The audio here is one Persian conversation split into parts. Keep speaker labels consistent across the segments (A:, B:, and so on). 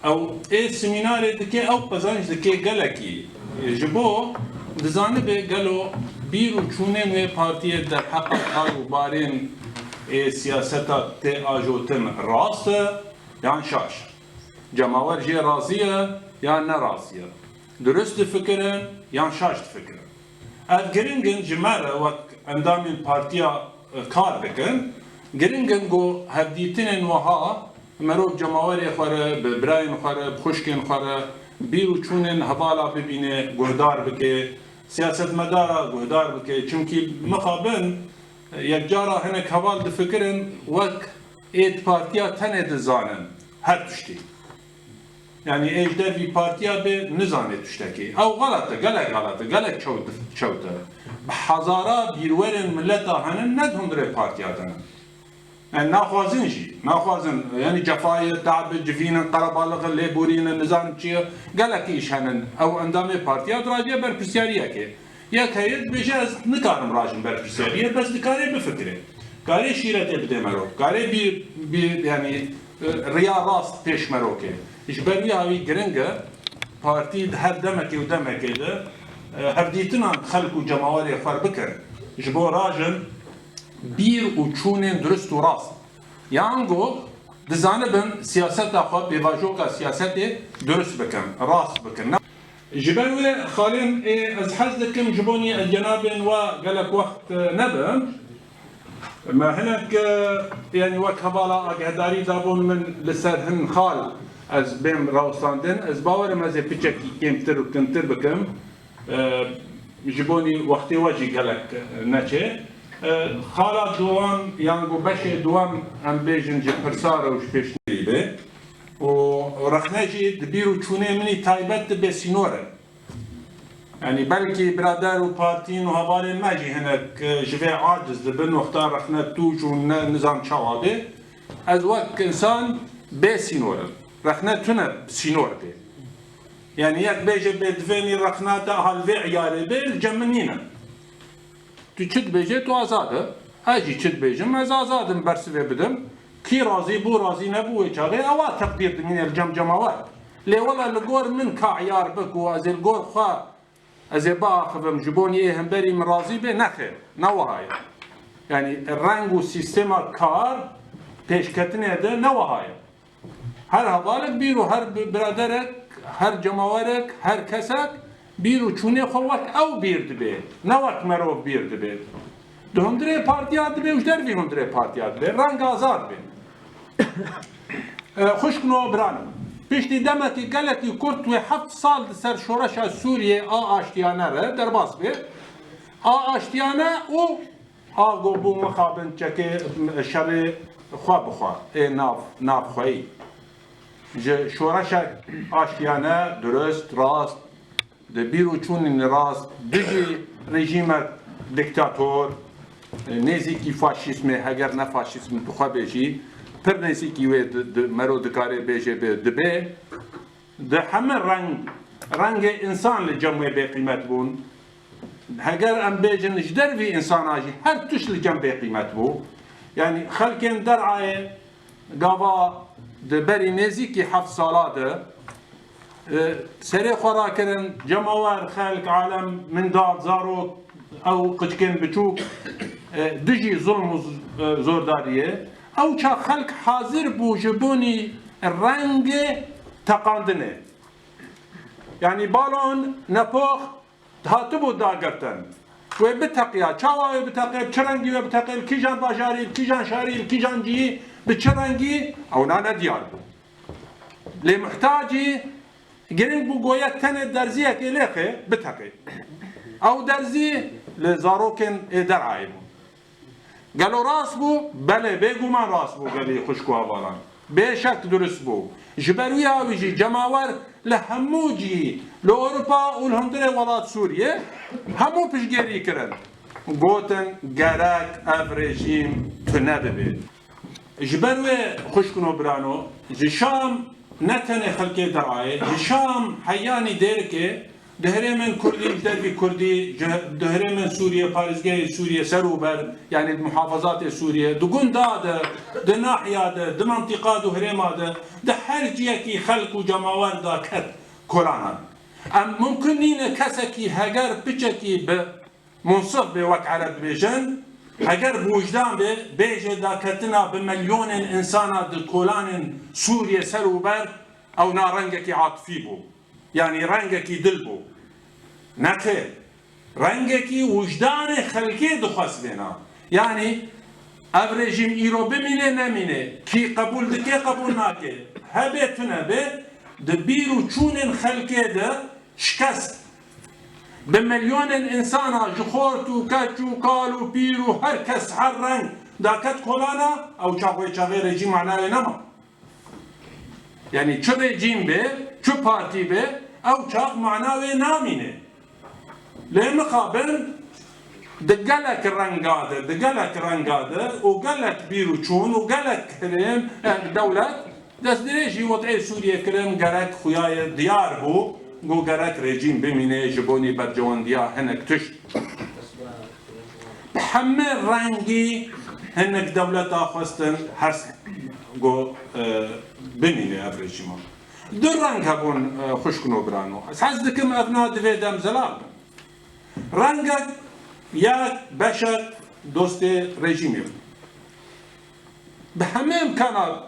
A: او اي سيمينار دكي او قزانج دكي قالكي جبو دزانبه قالوا بيرو چونين و بارتيه در حق قالوا بارين اي سياستا تي اجوتن راست يعني شاش جماور جي راضيه يعني نراضيه درست فكرن يعني شاش فكرن ادگرینگن جماره وقت اندامین پارتیا کار بکن گرینگن گو هفدیتین وها مروب جماوری خوره براین خوره بخشکن خوره بیرو چونن حوالا ببینه گهدار بکه سیاست مدارا گهدار بکه چونکی مخابن یک جارا هنک حوال دفکرن وقت اید پارتیا تنه دزانن هر تشتی yani ejder bir partiye be nizane tüşteki. Ev galatı, galak çavta. Hazara bir verin milleta hanin ne hundre partiyadan. Yani naxwazin jî, naxwazin yani cefayı, ta'bi, cifinin, qarabalığı, leburinin, nizam çiye galak iş hanin. Ev endamê partiya draciye berpirsiyariye ki. Ya kayıt beje ez nikarim rajin berpirsiyariye, bes dikare bifikre. Kare şirete bide mero. Kare bir yani riya rast peş mero ki. İşbirliği havi gringe parti her demeki u demeki de hevdiyetinan halku cemavari far bikir. İşbo rajin bir uçunin dürüst u rast. Yango dizanibin siyaseta xwe bevajoka siyaseti dürüst bikin, rast bikin. Jiberwe xalin ez hez dikim jiboni cenabin ve gelek vakt nebin. ما هناك يعني وقت هبالا أجهداري دابون من لسرهن خال از بهم راوستاندن از باورم از پیچک کمتر و کنتر بکم جبونی وقتی واجی گلک نچه خالا دوام یانگو بشه دوام هم بیجن جه پرسار وش پیش نیبه و رخنجی دبیرو چونه منی تایبت به سینوره يعني بلكي برادر وبارتين وهبالين ماجي هناك جفاء عاجز لبن واختار رخنا توج ونظام شوابي از وقت انسان بسينور رخنا تنا سينور بي يعني ياك بيجي بدفيني رخنا تا هالفي عياري بي الجمنينا تو تشد بيجي تو ازاده اجي تشد بيجي ما ازادم برسوي بدم كي راضي بو راضي نبو يجاري اوا تقدير من الجمجموات لي والله الجور من كعيار بك وازي الجور خا از باخبم جبونی هم بریم راضی به نخیر نوهای یعنی رنگ و سیستم کار پیشکتنه ده نوهای هر حوالک بیرو هر برادرک هر جماورک هر کسک بیرو چونه خوات او بیرد به نوک مرو بیرد به دهندره پارتیات به وش در وی هندره پارتیات به رنگ آزاد به خوشکنو برانم پشتی دمکی گلکی کرد و 7 سال سر شورش از سوریه آشتیانه را در باز به آشتیانه او آگو بو مخابن چکه شر خواه بخواه ناف خواهی شورش آشتیانه درست راست بیرو چون راست دیگی رژیم دیکتاتور نزیکی فاشیسم اگر نه فاشیسم تو خواه بیشی پر نزیکی و مرو دکاره بیشه به دبه ده همه رنگ انسان لجمعه به قیمت بون اگر ام بیجن جدر وی انسان آجی هر توش لجمع به قیمت بو یعنی خلکن درعای گاوا ده بری نزیکی 7 سالاده سری خورا کرن جمعوار خلق عالم من داد زارو او قچکن بچوک دجی ظلم و زورداریه او چا خلق حاضر بو جبونی رنگ تقاندنه یعنی بالون نپوخ هاتو بو داگرتن و بتقیا چاوای بتقیا چرنگی و بتقیا کیجان باجاری کیجان شاری کیجان جی بچرنگی او نه دیار بو لی محتاجی گرینگ بو گویت تن درزیه که لیخه بتقی او درزی لزاروکن درعای بو گلو راست بو بله بگو من راست بو گلی خوشکو آواران بشک درست بو جبروی آویجی جماور لهمو جی لأوروپا و لهندره ولاد سوریه همو پشگیری کرن گوتن گرک اف رژیم تنه بید جبروی خوشکنو برانو جشام نتنه خلقه درعای جشام حیانی دیر که دهريمن كردي دربي كردي دهريمن سوريا بارزجاي سوريا سروبر يعني المحافظات سوريا دقون داده ده ناحيه ده منطقه دهريما ده حرجيكي خلق وجماوار دا كت كورانا ام ممكن نين كسكي هجر بچكي بمنصف بوك عرب بيجن هجر بوجدان بيجي دا كتنا بمليون انسان ده كولان سوريا سروبر او نارنجكي عاطفي بو يعني رنگكي دلبو نخير رنگكي وجدان خلقي دخص بنا يعني اف رژیم ایرو بمینه نمینه کی قبول دکه قبول ناکه هبتونه به دبیرو چونن خلقه ده شکست بمليون انسان جخورتو كاتشو قالو بيرو هر كس هر رنگ داكت كولانا او چاوي رژیم معناه نما يعني چه رژیم به چه پارتی به او چاق معناه نامینه لمقابل دقلك رنگاده دقلك رنگاده وقلك بيرو چون وقلك كريم دولت دست دريجي وضعي سوريا كريم قلك خوياي ديار بو گو قلك رژیم بمينه جبوني برجوانديا هنك تشت بحمل رنگي هنك دولتا خواستن هست گو بمينه اف رژيما در رنگ هبون خوشکنو برانو حس دكم افنا دوه دم زلال رنگك یک بشر دوست رژیمی بود به همه امکانات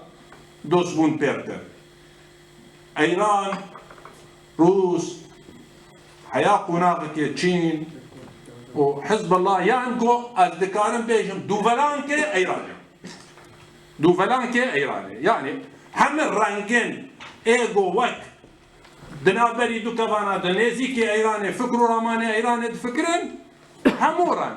A: دوست بون پیرتر ایران روس حیا قناقه چین و حزب الله یعنی گو از دکارم بیشم دوولان که ایرانی یعنی همه رنگین ایگو وک دنابری دو کوانا دنیزی که ایرانی فکر و رامانه ایرانی فکرن همورا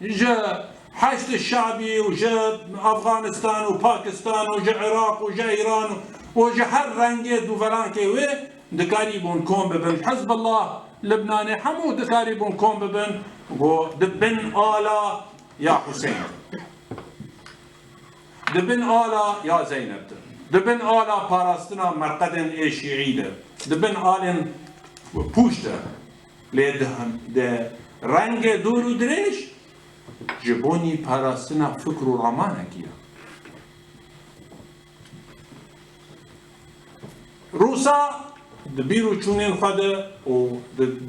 A: جا حشد الشعبي وجا افغانستان وباكستان وجا العراق وجا ايران وجا هر رنگه دو فلان كيوي دكاري بون كوم ببن حزب الله لبناني حمو دكاري بون كوم ببن و دبن آلا يا حسين دبن آلا يا زينب دبن آلا باراستنا مرقدن اي شيعي دبن آلن بوشتا ليدهم ده رنگ دور و درش جبونی پاراستنا فکر و رامانه کیا روسا دبیرو چونین خده و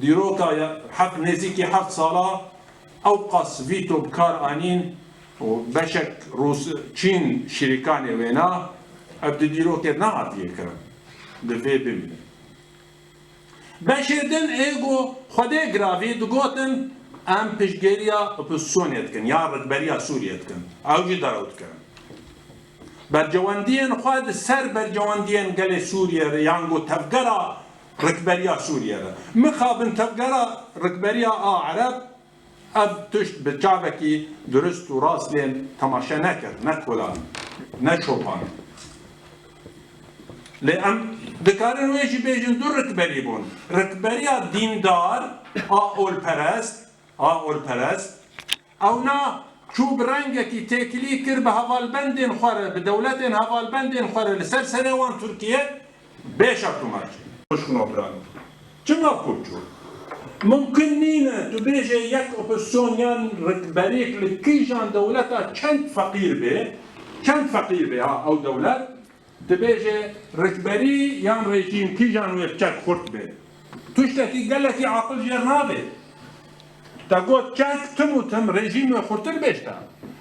A: دیروکا حق نزیکی 7 ساله او قص ویتو بکار آنین و بشک روس چین شریکانی وینا اب دیروکا نهاتیه کرن دفعه ببینه بشردن ایگو خوده گراوی دگوتن ام پشگیریا اپوزیسیونیت کن یا رکبریا سوریت کن اوجی داروت کن برجواندین خود سر برجواندین گل سوریه یانگو تفگرا رکبریا سوریه مخابن تفگرا رکبریا عرب اب تشت بجابکی درست و راست لین تماشا نکرد نکولان نشوپان لأن دكارن ويجي بيجن دور ركبري بون ركبريا ديندار آول پرست او نا چوب رنگكي تكلي كر بهوال بندين خوره بدولتين هوال بندين خوره لسر سنوان تركيا بيش اكتو مارجي خوشكنو برانو چما كوچو ممكن نينا تو بيجي يك اوبسيونيان ركبريك لكي جان دولتا چند فقير به او دولت دبیجه رکبری یان رژیم کی جانوی چک خورد به توش تکی گلکی عقل جرنابه تا گوت چک تم رژیم خورتر بیشتا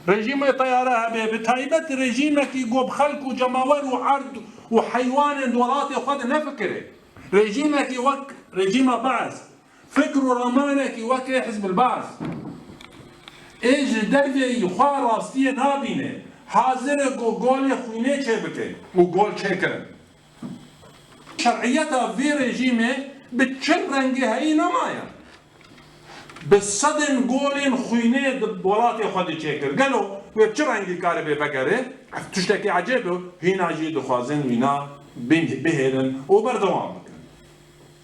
A: رژیم طیاره هبه به تایبت رژیم کی گوب خلق و جماور و عرض و حیوان دولات خود نفکره رژیم کی وک رژیم بعث فکر و رامانه کی وک حزب البعث ایج دروی خواه راستیه نابینه حاضر گول خوینه چه بکن و گول چه کن شرعیتا وی رژیمه به چه رنگی هایی نمایا به صدن گول خوینه دولات خود چه کن گلو و چه رنگی کار بگره تشتکی عجبه هینا جی دخوازن وینا بهرن و بردوام بکن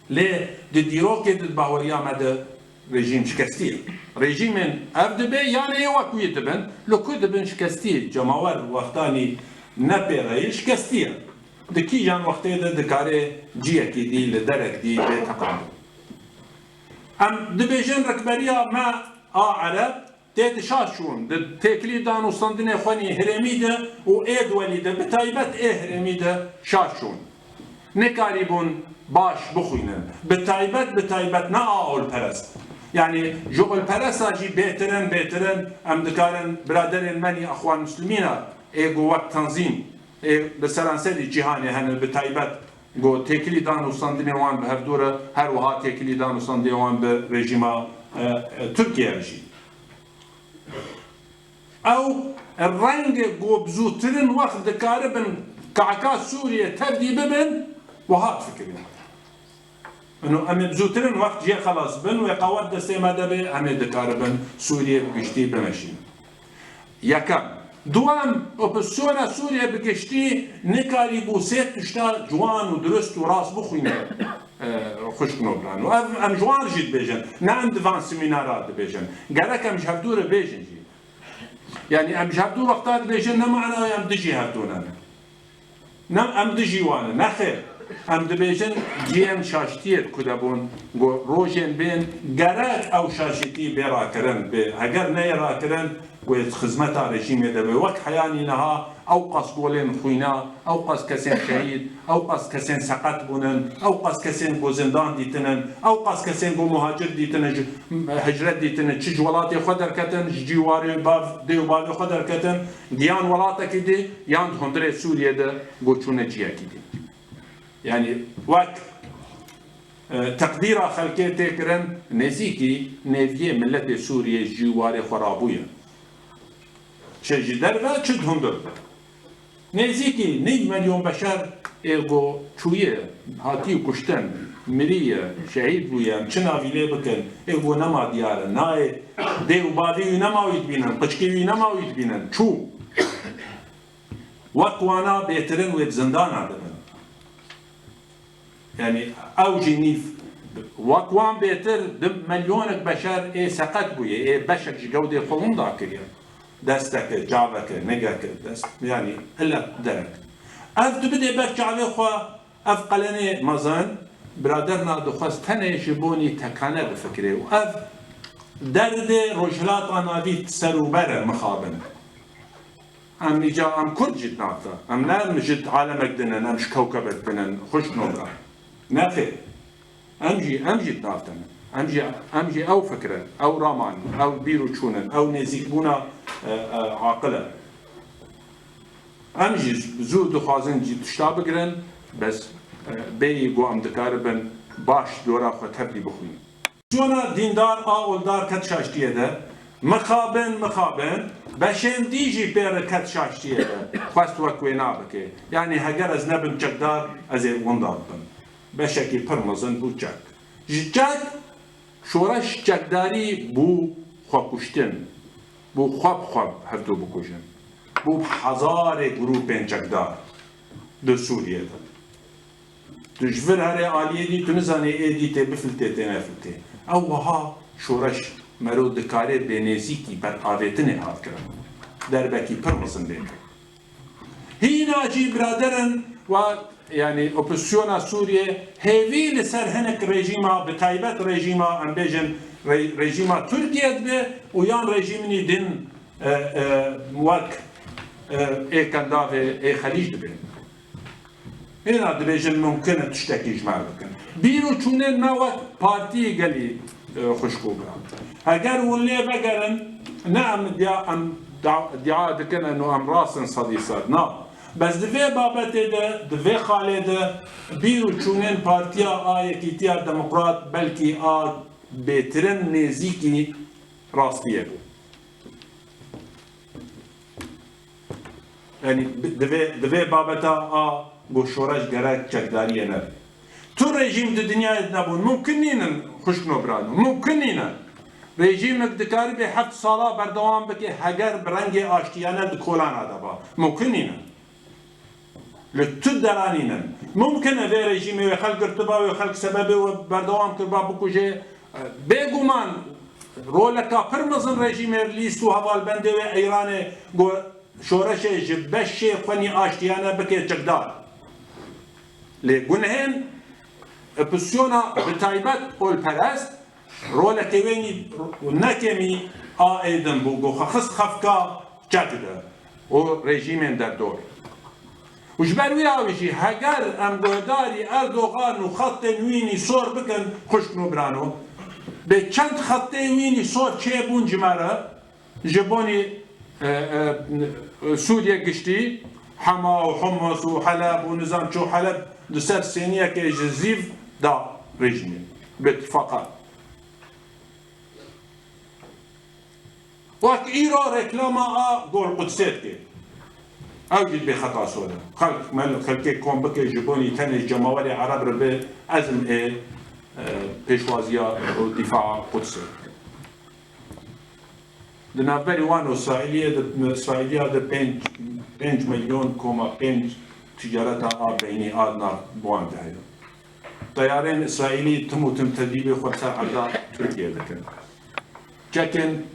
A: لی دیروکه باوریا مده رژیم شکستیه رژیم افدبه یعنی ایوا کویت بن لکو دبن شکستیه جماور وقتانی نپیره شکستیه دکی جان وقتی ده دکاره جیه کی دی لدرک دی به تقام ام دبیجن رکبریا ما عرب تيت شاشون تاكلي دان وصندني خواني هرميده وايد وليده بتايبت هرميده شاشون نكاريبون باش بخوينن بتايبت نا اول برست يعني جو البرست اجي بيترن ام دكارن برادرين مني اخوان مسلمين ايجو وقت تنظيم بسرانسلي جهاني هن بتايبت جو تاكلي دان وصندني وان بهردوره هر وها تاكلي دان وصندني وان برجيما تركيا رجيم او الرنگ گو بزوترن وقت دكاربن كعكاس سوريا تبدي ببن وهات فكرين انه ام بزوترن وقت جي خلاص بن ويقود دستي ما دبي ام دكاربن سوريا بقشتي بمشين يكم دوام اوبسيونا سوريا بقشتي نكاري بوسيت تشتا جوان ودرست وراس بخوينه خوش نوبران ام جوان جيت بيجن نعم دفان سيمينارات بيجن قالك ام جهدوره بيجن جي يعني ام جهدو وقتات بيجن نمعنا ام دجي هردونا نم ام دجي وانا نخير ام دبيجن جيم شاشتيت كدبون روجين بين قالك او شاشتي براكرن هجر نيراكرن وخدمتا رجيم يدبي وقت حياني نها او قص قولين خوينا او قص كسين شهيد او قص كسين سقط بونن او قص كسين بو زندان ديتنن او قص كسين بو مهاجر ديتنن هجرت ديتنن تشج ولاتي خدر كتن جيواري باف ديو باف خدر كتن ديان ولاتك دي يان هندري سوريا ده قوتشونه جياكي دي يعني وقت تقدير خلقي تكرن نزيكي نيفيه ملت سوريا جيواري خرابويا چه جدر و چه هندر نزیکی 9 میلیون بشر ایگو چویه هاتی کشتن مریه شهید بویم چه ناویله بکن ایگو نما دیاره نای دیو بادیوی نماوید بینن قچکیوی نماوید بینن چو وقوانا بهترین و زندان آدمن يعني اوجي نيف وقوان بهتر 2 مليون بشر اي سقط بويه اي بشر جودي خلون داكريا دستك جعبك نجاك دست يعني الا درك اف تبدي بك جعبي خو اف قلني مزن برادرنا دخواست تنه جبوني تكانه بفكره واف درد رجلات انابيت سروبره مخابن ام نجا ام كرد جد نعطا ام لا مجد عالمك دنن امش كوكبك دنن خوش نوبرا ناخي امجي نعطا امجي او فكره او رامان او بيرو تشونن او نزيك بونا عاقله امجي زود خوازن جي تشتا بگرن بس بي گو ام دكاربن باش دورا خو تبدي بخوين جونا دیندار آولدار کت شاشتیه ده مخابن بشن دیجی پیر کت شاشتیه ده خواست وکوی نابکه یعنی هگر از نبن چکدار از وندار بن بشکی پرمزن بو چک جک شورش چکداری بو خوکشتن بو خواب هفتو بکشن بو 1000 گروپین چکدار دو سوریه ده تجبر هره آلیه دی تو نزانه ایدی تی بفلته تی نفلته او وها شورش مرو دکاره بنزیکی بر آویتنه هات کرن دربکی پرمزن بین هینا جی برادرن و يعني اوبوزيسيون سوريا هيفي لسر هنك ريجيما بتايبت ريجيما ام بيجن ريجيما تركيا به ويان ريجيمني دين موك اي كندافي اي خليج دبن هنا دبيجن ممكن تشتكي جمال بكن بيرو چونين ما وقت بارتي قالي خشكوبا اگر ولي بقرن نعم دعاء دكن انه ام راسن صديصات نعم بس دوی بابته ده دوی خاله ده بیرو چونن پارتیا آیکیتیا دموکرات بلکی بهترین نزیکی راستیه بود یعنی دوی بابته گو شورش گرک چکداریه نه تو رژیم ده دنیای نبود ممکن نینن خوشنو برانو ممکن نینن رژیمک دکاری به 7 ساله بردوام بکه هگر برنگ آشتیانه دکولان آدابا ممکن نینن لتدرانينا ممكن هذا رجيم وخلق ارتباط وخلق سبب وبردوام كربا بكوجي بيغومان رولكا برمزن رجيم ليستو هوال بنده و ايران گو شورش جبش فني اشتيانا بكي جقدار لگونهن بسيونا بتايبت اول پرست rolekê wênî nekemî a êdin bû got xist xefka çek dide û rejîmên derdor. û ji ber wî awê jî heger em guhdarî Erdogan û xetên wînî sor bikin xuşkin û birano, bê çend xetê wînî sor çêbûn ji me re ji bonî Sûriye giştî Hema û Homs û Heleb û nizam çû Heleb di ser sêniyekê ji zîv da rejimê bi ittifaka. Wek îro reklama a Golqudsê dike. Ew jî bê xeta sor e. Xelkê kom bike ji bonî tenê Cemawerê Ereb re bi ezm ê pêşwaziya û dîfaa Qudsê. Di navberî wan û İsraîliya de 5 milyon koma 5 ticareta a beynî a nav wan de heye. Tayarên İsraîlî tim û tim tedbîrê xwe ser erda Tirkiye dikin. Çekin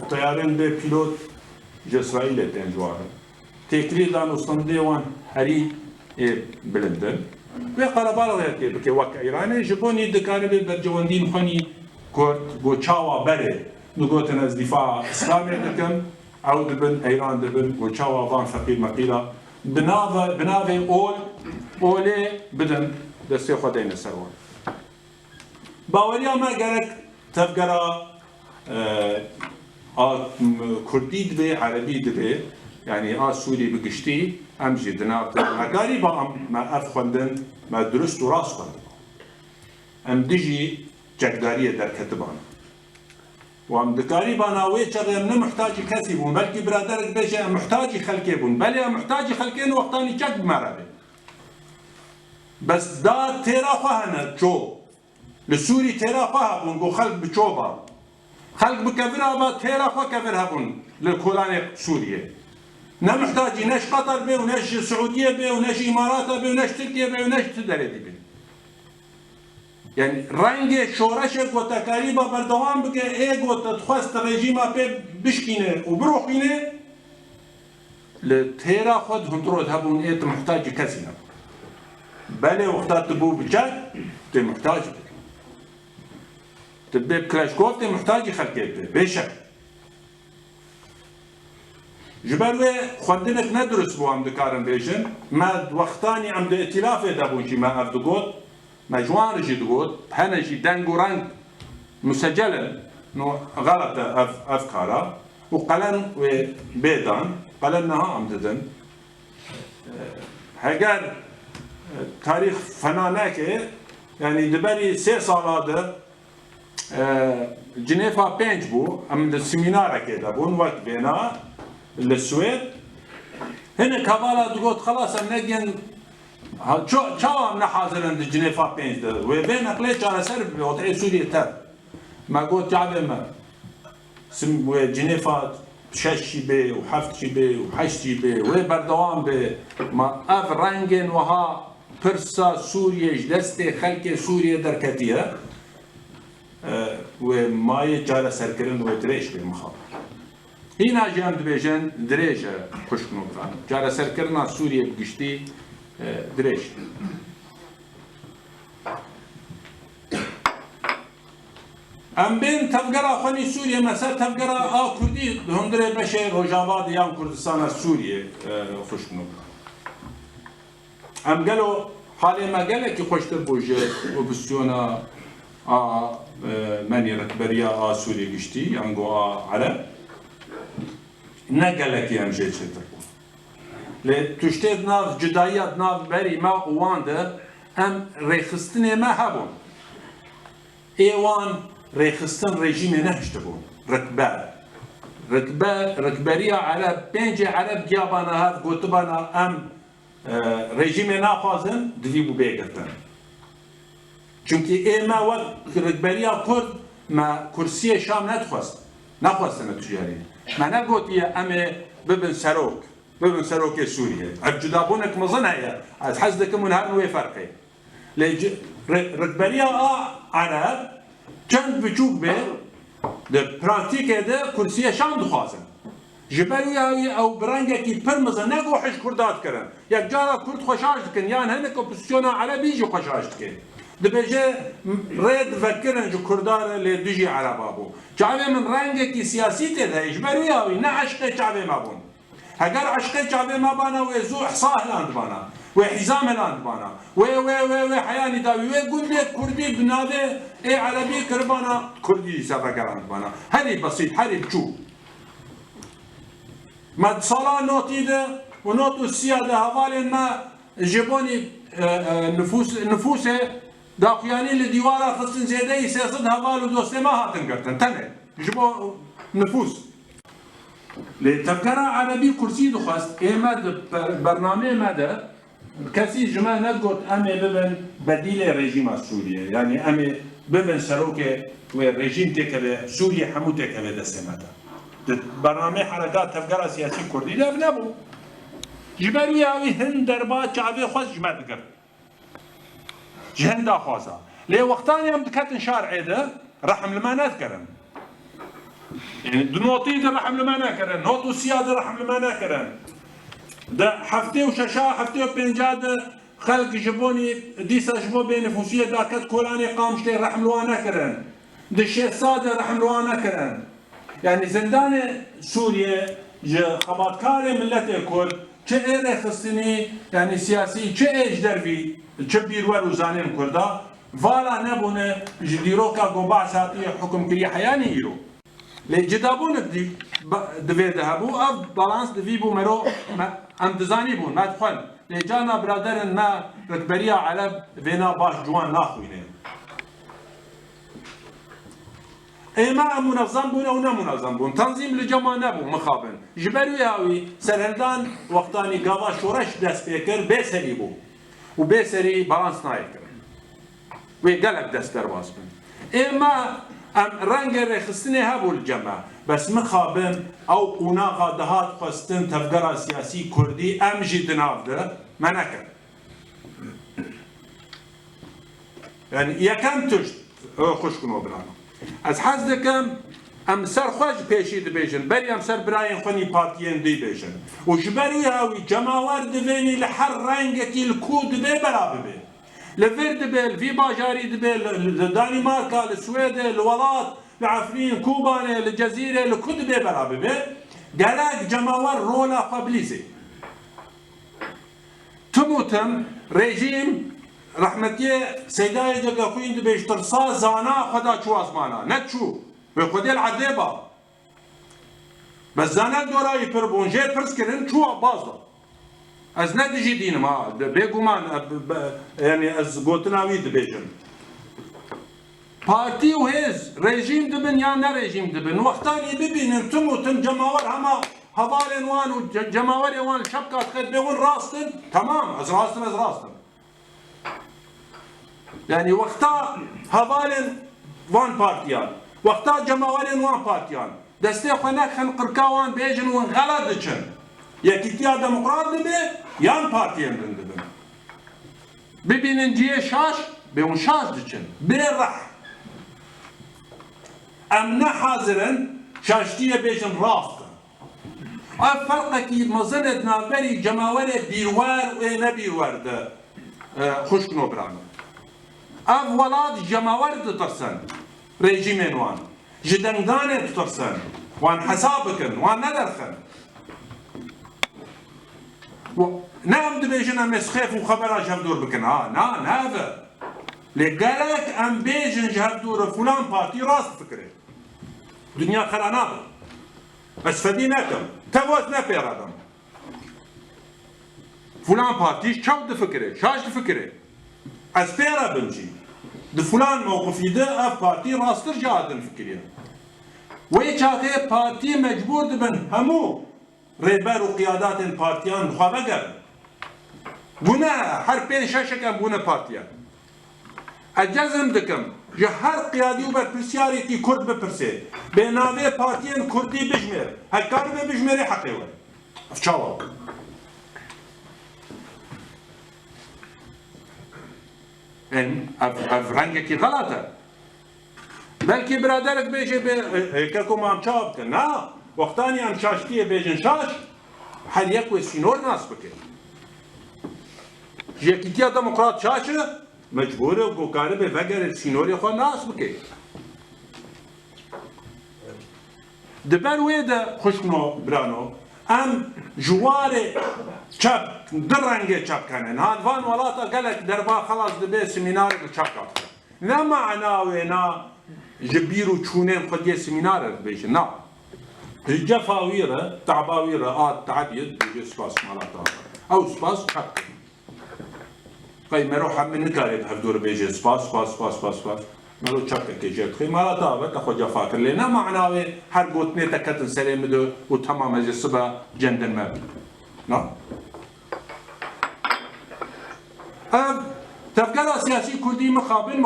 A: tayarên bê pîlot ji İsraîlê tên ciwarin. Têkilî dan û stendê wan herî bilind in. Vê qerebaliyekê bike wek Îranê ji bonî dikaribê bercewendîn xwenî Kurd got çawa berê digotin ez dîfaa İslamê dikim ew dibin Îran dibin got çawa van feqîr meqîla bi navê olê bidin destê xwe deyne ser wan. Baweriya me gerek tevgera a Kurdî dibe Erebî dibe yani a Sûrî bi giştî em jî di nav hegarî ba em me ev xwendin me durist û rast xwendin. Em dijî cekdariyê derketiban. û em dikarî bana wê çaxê em ne muhtacî kesî bûn belkî biraderek bêje em muhtacî xelkê bûn belê em muhtacî xelkên wextanî çek bimere bê. Bes da têra xwe hene ço. Li Sûrî têra xwe hebûn got xelk bi ço ba. Xelk bi kevira ba têra xwe kevir hebûn li kolanê Sûriyê. Ne muhtacî ne ji Qatar bê û ne ji Suûdiye bê û ne ji İmarata bê û ne ji Tirkiye bê û ne ji ti derê dibê. Yani rengê şoreşê gotekarî ba berdewam bike ê got te dixwest rejîma pê bişkîne û biroxîne li têra xwe hundirod hebûn ê tu muhtacî kesî nebû. Belê wexta tu bû bi çek tê muhtacî bike. Tu bê bi Kileşkov tê muhtacî xelkê bike bêşek. Ji ber wê xwendinek ne durist bû em dikarin bêjin me wextanî em di îtilafê de bûn jî me ev digot مجوان جي دغوت هنا جي دانغورانج مسجلا نو غلط افكارا وقلن وبيدان قلنها عمددن هجر تاريخ فنانك يعني دبري 3 سالاdır جنيفا 5 بو ام السيمينار كده بون وقت بينا للسويد هنا كفالا دغوت خلاص نجن çavam ne hazırın di Ceneva 5'de ve ben akle çareser bi otel Suriye ter ma got cabe me sim ve Ceneva 6 şibe و 7 şibe و 8 şibe ve berdevam be ma ev rengin ve ha Pirsa Suriye deste xelke Suriye derketiye ve maye çareser kirin ve direş bir muhal hina jam dibêjin dirêje xuşkino biran çareserkirina Sûriye bi giştî dirêj. Em bên tevgera xwenî Sûriye me ser tevgera a Kurdî di hundirê beşê Rojavadê yan Kurdistana Sûriye xuşkino biran. Em gelo halê me gelekî xweştir bû ji opozîsyona a menî rehberiya a Sûriye giştî yan got a Ereb ne gelekî em jê çêtir bû. Lê tuştê di nav cudayiya di nav berî me û wan de em rêxistinê me hebûn. Ê wan rêxistin rejîmê nehiştibûn. Rikberiya Ereb pêncê Ereb giyabana hev gotibana em rejîmê naxwazin divî bû bêgirtin. Çünkü ê me wek rikberiya Kurd me kursiyê Şam nedixwest. Nexwestine tijarî. Me negotiye em ê bibin serok. ببن سروكي سوريا الجدابونك مظنها از حزدكم من هذا فرقي ركبريا عرب چند بچوک به de pratikê de kursiya Şam dixwazin. Ji ber wî ew bi rengekî pir mezin ne got hişk Kurda dikirin. Yek cara Kurd xweşaş dikin yan hinek opozisyona Erebî jî xweşaş dike. دبیجه رد فکرن جو کردار لدوجی عربا بو چاوه من رنگه کی سیاسی تده اجبروی هاوی نه عشق چاوه ما بون اگر عشق چاوه ما بانا و زو احصاه لاند بانا و حزام لاند بانا و حیانی داوی و گنده کردی بناده ای عربی کربانا کردی سفکراند بانا هری بسیط هری بچو مد صلاة نوتي ده ونوتو السيادة هوالين ما جبوني نفوسه داخياني لديوارا خصن زيده سياسد هوالو دوستي ما هاتن قرتن تنه جبو نفوس لتفكرا عربي كرسي دخست ايما برنامج ماده كسي جماعة نقول امي ببن بديل رجيم السوري يعني امي ببن سروكه والرجيم تكبه سوريا حمو تكبه دستماته برنامج حركات تفكر سياسي كردي لا بنابو جبرو ياوي هند دربات شعبي خوش جماعة ذكر جهندا خواسا ليه وقتان يوم دكتن شارعي ده رحم لما نذكرن يعني دنوطي ده رحم لما نذكرن نوتو سيادة رحم لما نذكرن ده حفتي وشاشا حفتي وبنجا ده خلق جبوني ديسا جبو بين نفوسية داكت كولاني قامشتي رحم لما نذكرن ده الشيء صادر رحم لما نذكرن يعني زندان سوريا خباتكار ملت الكل چه ایره خستنی يعني سیاسی چه ایج دروی چه بیرور و زانیم کرده والا نبونه جدیروکا گوبا ساتی حکم کری حیانی ایرو لی جدابونک دوی دهبو اف بالانس دوی بو مرو ام دزانی بون ما تخوان لی جانا برادرن ما رکبریا علب وینا باش جوان ناخوینه اما منظم بون او نه منظم بون تنظیم لجما نبو مخابن جبروی هاوی سرهندان وقتانی گاوا شورش دست پیکر بسری بو و بسری بالانس نایکر و گلک دست درواز بن اما رنگ رخصتنی هبو الجمع بس مخابن او قناقا دهات خستن تفکر سیاسی کردی امجی دناف ده منکر يعني يكم تشت خوش کنو برانو از حز دکم ام سر خوش پیشید بیشن بری ام سر براین خونی پارتیین دی بیشن و جبری هاوی جماور دوینی لحر رنگکی الکود بی برابه بی لفر دبی الفی باجاری دبی لدانماركا لسويد لولات لعفرين كوباني للجزيرة لكود بي برابه بي قالك جماور رولا قبليزي تموتم ريجيم رحمتي سيداي جگا خوين دبيش ترسا زانا خدا چو اسمانا نتشو و خودي العذابة بس زانا دوراي پر بونجي پرس کرن چو بازا از ندجي دينم ها بيگومان يعني از گوتناوي دبيجن پارتي و هز ريجيم دبن یا نه ريجيم دبن وقتاني ببينن تموتن جماور هما هوالن وان و جماور وان شبكات خد بيون راستن تمام از راستن يعني وقتا هوالن وان بارتيان وقتا جماورن وان بارتيان دستي خناك خنقركاوان بيجن وان غلط دچن يكيتيا ديمقراط دبي يان بارتيان دبن ببينن جيه شاش بيون شاش دچن بيرح امنا حاضرن شاشتيه بيجن راست فرقك مظلت نافري جماوري بيروار وين بيروار ده خوشكنو برانو اف ولاد جماور تترسن ريجيمين وان جدندانه تترسن وان حسابكن وان ندرخن نعم دبيجن ام سخيف وخبر جاب دور بكن نا هذا لقالك ام بيجن جاب دور فلان بارتي راس فكره دنيا خرانات بس فديناتهم تبوت نفير هذا فلان بارتي شو دفكره شاش دفكره اسبيرا بنجي دفلان موقفي ده اف بارتي راستر جادن فكريه ويشاكي بارتي مجبور دبن همو ريبر وقيادات بارتيان خابقر بنا حربين شاشكا بنا بارتيان الجزم دكم جهر قيادي وبرسياري كي كرد ببرسي بيناوي بارتيان كردي بجمير هالكار بجميري حقيوه افشاوه ان افرنگکی غلطه بلکه برادرک بیشه که ما چاب کن نه وقتانی هم شاشتیه بیجن شاش هر یک و سینور ناس بکن یکیتیا دموکرات شاشه مجبوره و گوکاره به وگر سینوری خواه ناس بکه دبر ويدا خشنو برانو ام جوار چپ در رنگه چپ کنن هاد وان ولاتا قالك دربا خلاص دبي سمينار بچاكات لا معنا وينا جبيرو چونين خديه سمينار بيش نا الجفاويره تعباويره تعبيد بيجي سباس مالاتا او سباس چپ قاي مروح من نكاري بهدور بيجي سباس مالو چپ که جت خي مالاتا بتا خو جفاكر لنا معناوي هر گوتني تكتن سلام دو وتمام الصبا جندن ما نا تفكر سياسي كردي مخابن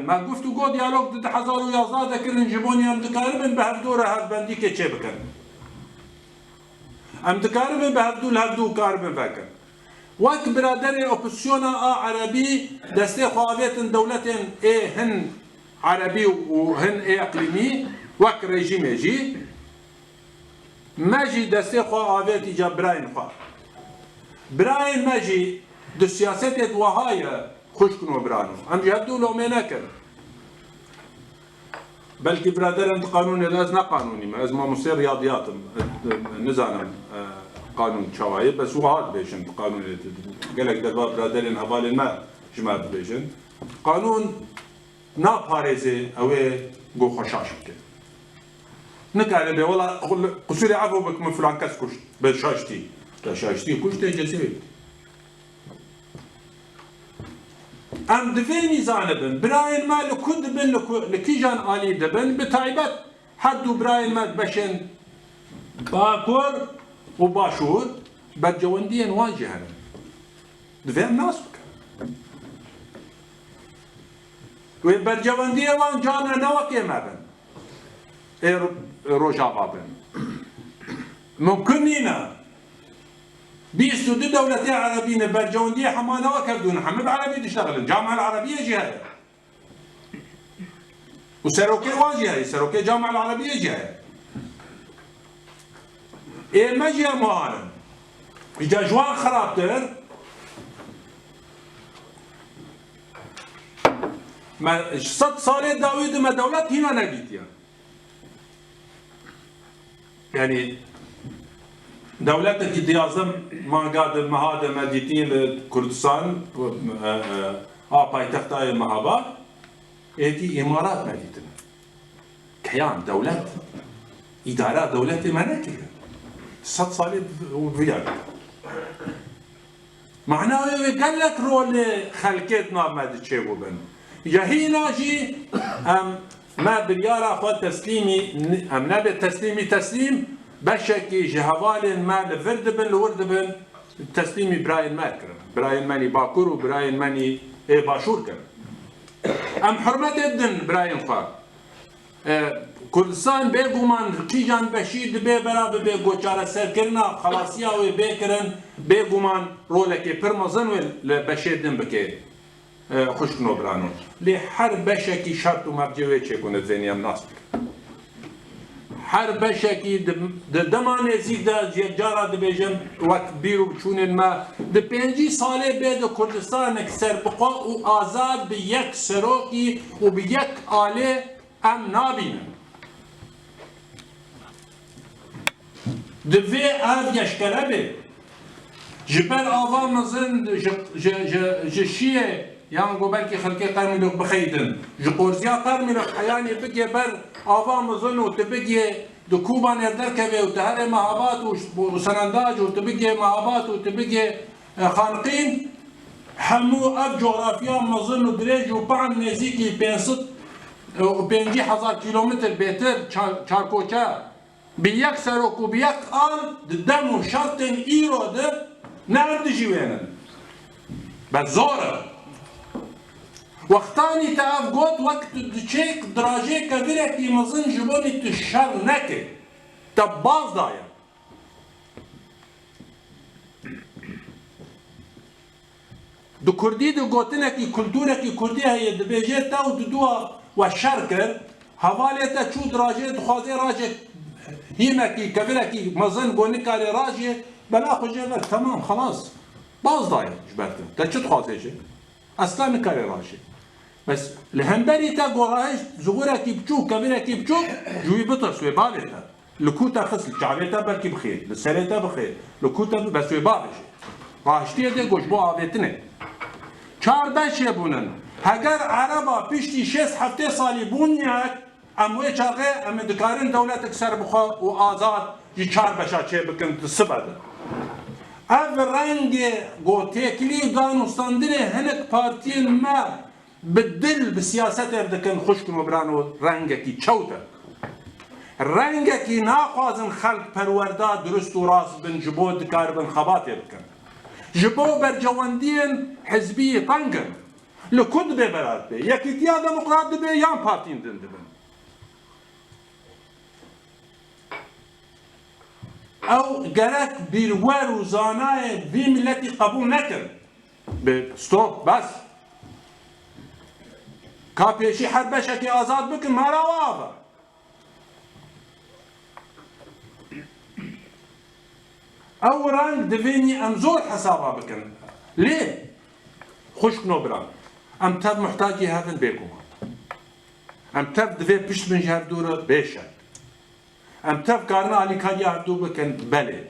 A: ما قفتو قو ديالوج ضد 1011 ذكرن جبوني ام دكاربن بهدور هفبندي كه چه بكن ام دكاربن بهدول هفدو كاربن فكر وقت برادر اوبوزيسيونا عربي دستي خوابيتن دولتين هن عربي وهن اقليمي وقت ريجيم يجي ماجي دستي خوابيتي جا براين ماجي دو سياسات وهاي خشكن وبرانو ام جهدو لو ميناكر بلكي برادر انت قانون لازم قانوني ما لازم مصير رياضيات نزانا قانون شوايه بس هو هذا بيشن قانون قالك دابا برادرين هبال الماء جماعه بيشن قانون نا باريزي او جو خشاش كده نكاله به والله قصوري عفو بك من فلان كاس كشت بشاشتي كشت جزيره ام دفيني زانبن براين مال كود بن لكيجان علي دبن بتايبت حدو براين مال بشن باكور وباشور برجونديا واجهن دفين ناس وبرجونديا وان جانا نوكي مابن روجا بابن ممكننا بيستو دي دولتين عربيين برجوندية حمانا وكردون حمد عربي تشتغل الجامعة العربية جهة وسروكي واجهة سروكي الجامعة العربية جهة إيه ما جهة معارن إجا جوان خرابتر ما 100 سال داوود ما دولت هنا نجيت يعني دولتك ديازم ما قاد المهادة مديتين لكردستان بايتخت اي مهابا ايتي امارات مديتين كيان دولت ادارة دولت مناكي 100 سال وفيا معناه قال لك رول خلقتنا ما تشيبو بن يهينا جي ما بريارا خو تسليمي نبي تسليم بشكي جهوال ما لفردبن لوردبن تسليمي براين ماكر براين ماني باكور وبراين ماني باشور كر ام حرمت الدن براين خا كردستان بيغومان كيجان بشيد بي براب بي گوچاره سرکرنا خلاصيا و بيكرن بيغومان رولكي پرمزن و بشيدن بكي خوشكنو برانو لحر بشكي شرط و مرجوه چكونه زينيام ناس هر بشكي دمان نزيك دا جارا دبيجن وقت بيرو بچونن ما د 5 ساله بعد كردستان سربقا و آزاد بيك سروكي و بيك آله ام نابين دفي اف يشكربه جبل آوا مزن جشيه يعني قبل كي خلقي قرمي لك بخيدن جقورزيا قرمي لك حياني بقي بر آوا مزن وتبقي دكوبا نردر كبه وتهري مهابات وسننداج وتبقي مهابات وتبقي خانقين حمو اف جغرافيا مزن ودريج وبعن نزيكي بينصد وبينجي 1000 كيلومتر بيتر چاركوچا بيك سروك وبيك آل دمو شرطن ايرو ده نعرد جيوانن بس زوره وقتاني تعرف قوت وقت تشيك دراجي كبيرة كي مزن جبوني تشار نكي تباز دايا دو كردي دو قوتنا كي كلتورة كي كردي هي دبيجي تاو دودوا وشاركر حواليتا چو دراجي دخوازي راجي هيما كي كبيرة كي مزن قوني كاري راجي بلا خجي تمام خلاص باز دايا جبرتن تا چو دخوازي جي اصلا نکاری راشی بس لهندری تا گوراهش زغورا کی بچوک کبیرا کی بچوک جوی بترس و بالتا لکوتا خصل جعبتا برکی بخیر لسرتا بخیر لکوتا بس و بالش راشتی ده گوش بو آویتنه چار بشه بونن هگر عربا پیشتی 6 هفته سالی بونیک اموی چاقه ام دکارن دولت اکسر بخوا و آزاد یه چار بشا چه بکن سبده اف رنگ گو تکلی دانستاندنه هنک پارتین ما بالدل بسیاست اردکن خشک مبرانو رنگکی چوته رنگکی ناخوازن خلق پرورده درست و راست بن جبو دکار بن خبات بکن جبو برجواندین حزبی طنگن لکد به برات به یکی تیا دموکرات به یان پارتین دن دبن او گرک بیروار و زانای وی ملتی قبول نکن به ستوب بس کا پیشی هر بشکی آزاد بکن مارا وابا او رنگ دوینی ام زور حسابا بکن ليه خشک نوبران ام تب محتاجی هفن بیکوما ام تب دوی پشت من جهر دوره بیشد ام تب کارنا علی کاری هردو بکن بله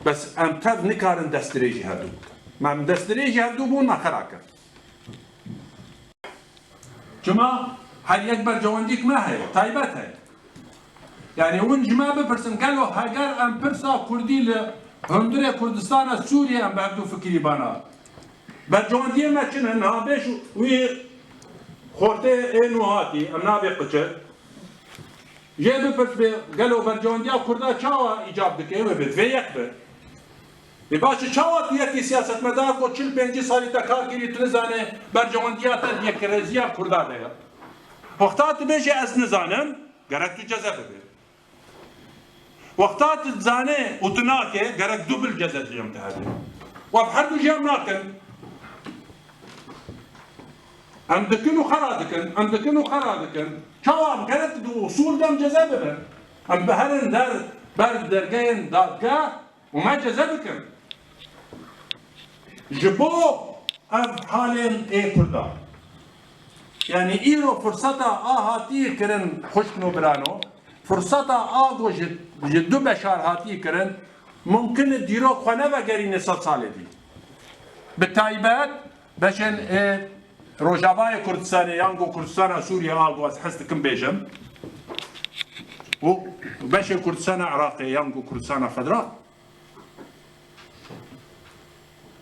A: بس ام تب نکارن دستریجی هردو بکن من دستریجی هردو بون نخراکن جما هر یک بر جواندیک ما هی طایبت هی یعنی اون جما بپرسن قالو هاگر ام پرسا کردی لهندره کردستان سوریه ام بردو فکری بانا بر جواندی ما چنه نابش وی خورته اینو هاتی ام نابی قچه جه بپرس به قالو بر جواندی کرده چاوا ایجاب دکه و بد و یک به باشه چاوا یکی سیاست مدار کو 45 سالی تا کار کردی تو نزانه بر جواندی تا یک رزیا کرده ده وقتات بيجي از نزانم قرك تو جزا ببير وقتات تزانه وتناكي قرك دوبل جزا اليوم تهدي وبحردو جيم ناكن ام دكنو خرادكن ام دكنو خرادكن شواب قرك دو وصول دم جزا ببير ام بهرن در برد درقين دادقا وما جزا بكن جبو ام حالين ايه كردا يعني ايرو فرصتا هاتي كرن خشكنو برانو فرصتا آگو جدو بشار هاتي كرن ممكن ديرو خونه وگري نسال سالي دي بالتايبات بشن روجاباي كردستان يانگو كردستان سوريا آگو از حستكم بيجم و بشن كردستان عراقي يانگو كردستان فدرال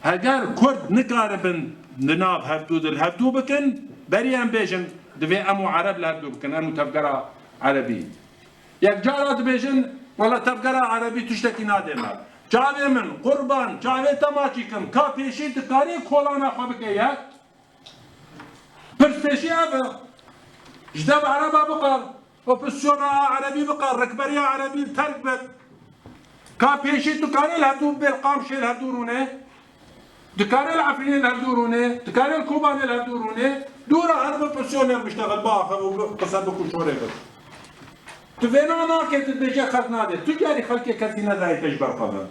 A: هگر كرد نقاربن نناب هفدو دل هفدو بكن بريان بيجن دفي امو عرب لهردو بكن امو تفقرا عربي يك جارات بيجن ولا تفقرا عربي تشتكي نادمها جاوي من قربان جاوي تماشيكم كا بيشي تكاري كولانا خبك اياك برس بيشي افا جداب عربا بقر وفسونا عربي بقر ركبريا عربي تركبت كا بيشي تكاري لهردو بالقامشي لهردورونه دكاري العفرين لهردورونه دكاري الكوباني لهردورونه دورا هرب بسيونير بيشتغل باخر وقصد بكل شوري بس تفينا ناكت تبيجي خلق نادي تجاري خلقي كسينا ذاي تجبر قبل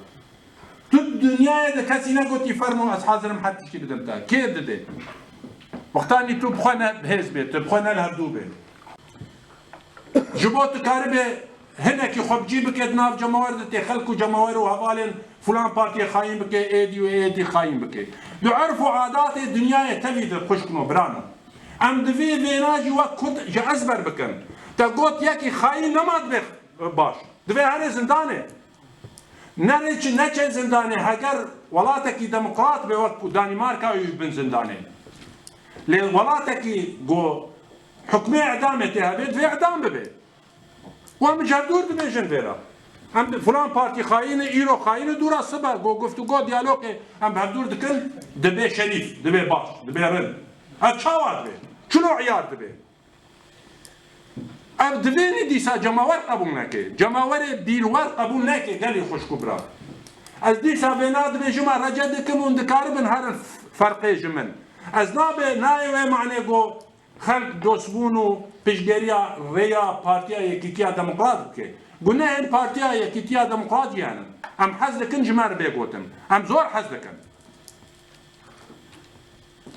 A: تو الدنيا ده كسينا قلت يفرموا أصحاب حتى شيء بدمتها كيف ده وقتاني تو بخونا بهز بيت بخونا الهردوبة جبوت كاربة هنا كي خب جيبك ناف جماهير ده خلقوا جماهير وهوالين فلان بارتي خاين بك ايدي وايدي خاين بك دو عرفوا عادات الدنيا تبي خشكنو برانو ام دفي فيناجي وكت جازبر بكن تقوت يكي خاين نماد بخ باش دفي هاري زندانه نريش نچه زندانه هگر ولاتكي ديمقراط بوقت دانماركا يبن زندانه لي ولاتكي جو حكمي اعدام تهبت في اعدام ببي وهم جردور دميجن فيرا هم فلان بارتي خاين ايرو خاين دورا صبا جو گفتگو ديالوگ هم بهدور دكن دبي شريف دبي باش دبي رن اتشاوات بي شنو عيار دبي اب دبيني ديسا جماور قبول نكي جماور بيروار قبول نكي قال لي خوش كبرى از ديسا بيناد بجمع رجدكم وندكاربن هر فرق جمن از نابه نايوه معنی گو خلق دوسبونو پیشگریا ویا پارتیا یکیتیا دموکرات که قلنا این پارتیا یکیتیا دموکرات يعني ام حز لكن جمار بيقوتم ام زور حز لكن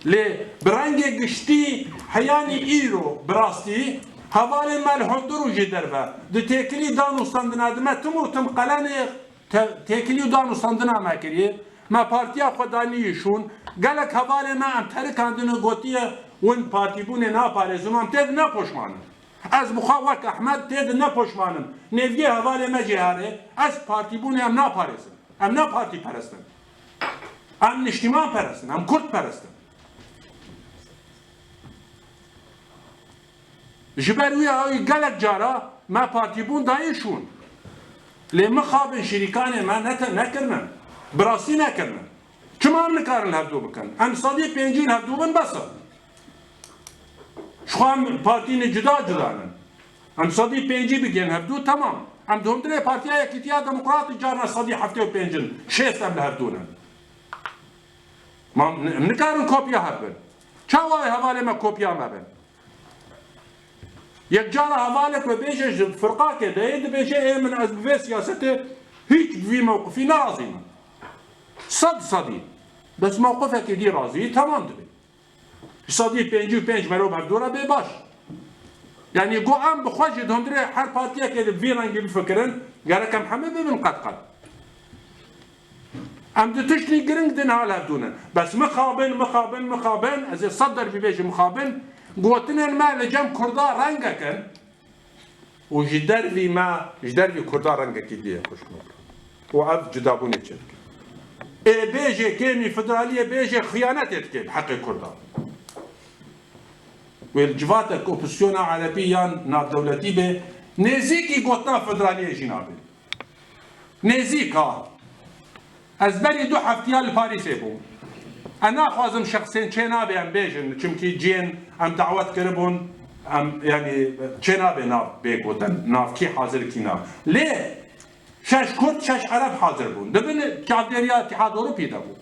A: لی برنگ گشتی حیانی ایرو براستی هوال مال هندرو جدر و ده تکلی دانو استندنا دم تم قلانه تکلی دانو استندنا ما کریه ما پارتیا خدانیشون گلک هوال ما ام ترک اندنو گوتیه ون پارتی بونه نا پارزم ام تد نا پشمانم از مخاوک احمد تد نا پشمانم نویه هوال ما جهاره از پارتی بونه ام نا پارزم ام نا پارتی پرستم ام نشتیمان پرستم ام کرد پرستم جبروی آوی گلک جارا ما پارتی بون دایشون لی مخابن شریکان ما نکرنن براسی نکرنن چما هم نکارن هفدو بکن ام صدی پنجین هفدو بن بسا شخوام پارتین جدا جدانن ام صدی پنجی بگین هفدو تمام ام دوم دره پارتیا یکیتیا دموکراتی جارنا صدی هفته و پنجین شیست ام لهفدونن ما نکارن کپیا هفبن چاوای حواله ما کپیا مبن یک جارا حوالك ببيجي فرقا كده يد بيجي من أسباب سياسته هيك في موقفي نراضي صدي بس موقفك دي راضي تمام دبي صدي بينج مرو بردورة بباش يعني جو عم بخوجي دهم دري حر بارتيا كده في رنج بفكرن قال كم محمد بن قد ام تشتري جرنج دين هالها بدونا بس مخابن از صدر ببيجي مخابن قوتنا الماء لجم كردا رنگكن وجدر في ما جدر في كردا رنگك دي خوش نور وعف جدابوني تشك اي بيجي كيمي فدراليه بيجي خيانات يتكي بحق كردا والجواتك اوبسيونا عربيا ناف دولتي به نزيكي قوتنا فدراليه جنابي نزيكا ازبري دو حفتيال لباريسي بوم انا خوازم شخصين چنابي ام بيجن چمكي جين ام دعوت كربون ام يعني چنابي ناف بيگوتن ناف كي حاضر كي ناف ليه شاش كرد شاش عرب حاضر بون دبن كعبديريا اتحاد اوروبي دبو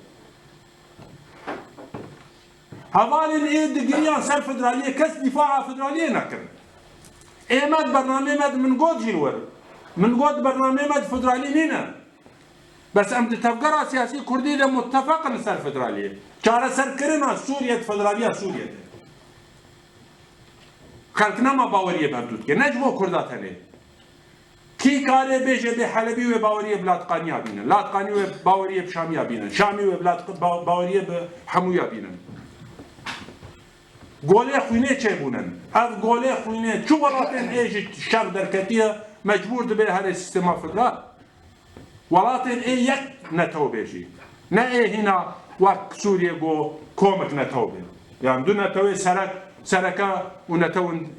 A: هوالين ايه دقيقيان سر فدرالية كس دفاع فدرالية نكر ايماد برنامج مد من قود جيلور من قود برنامج مد فدرالي نينا بس ام تفكر سياسي كردي ده متفق سر فدرالية چاره سر كرنا سوريا فدرالية سوريا ده خلقنا ما باوريه بردود که نجمو کردات هنه کی کاره بیجه به حلبی و باوریه بلاتقانیا بینن لاتقانی و باوریه بشامیا بینن شامی و باوریه به حمویا بینن گوله خوینه چه بونن اف گوله خوینه چو ولاتن ایج شر درکتیه مجبور دبه هر سیستما فدرال ولاتن ای یک نتو بیجی نه ای هنا وقت سوریه گو کومک نتو بین يعني دون نتوي سركا ونتون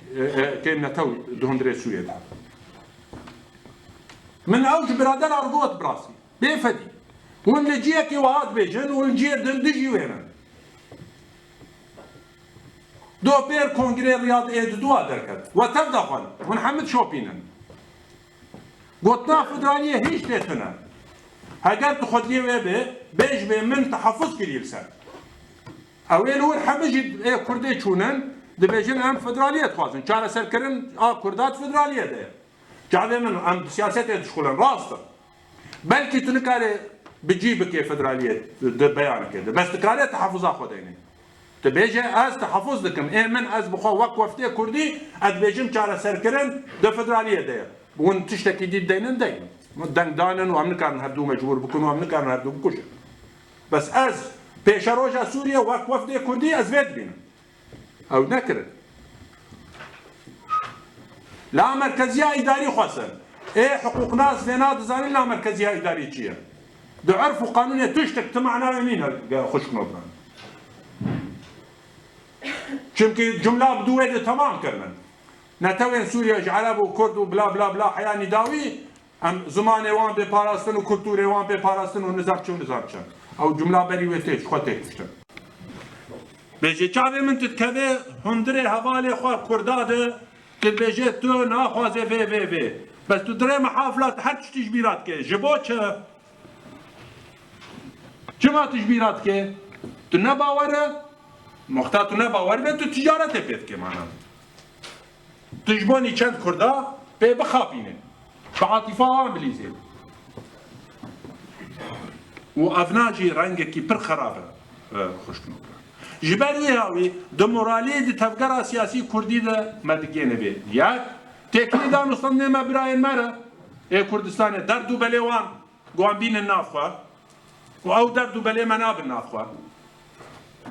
A: كيم نتو دهندري سوية ده من أوج برادر أرضوت براسي بيفدي ونجيه كي وهاد بيجن ونجيه دندجي وينا دو بير كونغري رياض ايد دوا دركت وتفدخل ونحمد شوبينن قلتنا فدرالية هيش تيتنا هاجر تخديه ويبه بيج بي من تحفظ كريل سر اویل ور همه جد کرده چونن دبیجن ام فدرالیه خوازن چاره سر کرن کردات فدرالیه ده جعبه من ام سیاست دشخولن راسته بلکه تو نکاره بجیب که فدرالیه ده بیان کرده بس نکاره تحفظا خودینه دبیجه از تحفظ دکم من از بخوا وقفته کردی اد بیجم چاره سر کرن ده فدرالیه ده بون تشتکی دید دینن دین دنگ دانن و هم نکارن هر دو مجبور بکن و هم نکارن هر دو بکشن بس از پیش روژا سوریه وفده کردی از وید بینن او نکرد لا مرکزیه اداری خواستن ای حقوق ناس لینا دزانین لا مرکزیه اداری چیه دو عرف و قانونی تشتک تمعنا نین خوشک نبرن چونکه جمله بدوه تمام کردن نتوین سوریه عرب و کرد و بلا بلا بلا حیانی داوی ام زمان وان به پاراستن و کلتور وان به پاراستن و نظام چون او جمله بریوتش خودت کشتن بیجه چاوی من تتکوه هندره حوالی خواه کرداده که بیجه تو ناخوازه وی بس تو دره محافلات هر چی تجبیرات که جبو چه ما تجبیرات که تو نباوره مختار تو نباوره به تو تجارت پید که مانا تجبونی چند کردا به بخابینه به عاطفه انگلیزی و افناجی رنگی پر خرابه خوش کنم جبری هاوی دمورالی دی تفکر سیاسی کردی ده مدگینه بی یا تکلی دانستان نما براین مره ای کردستان درد و بلیوان گوان بین نافخوا و او درد و بلی مناب نافخوا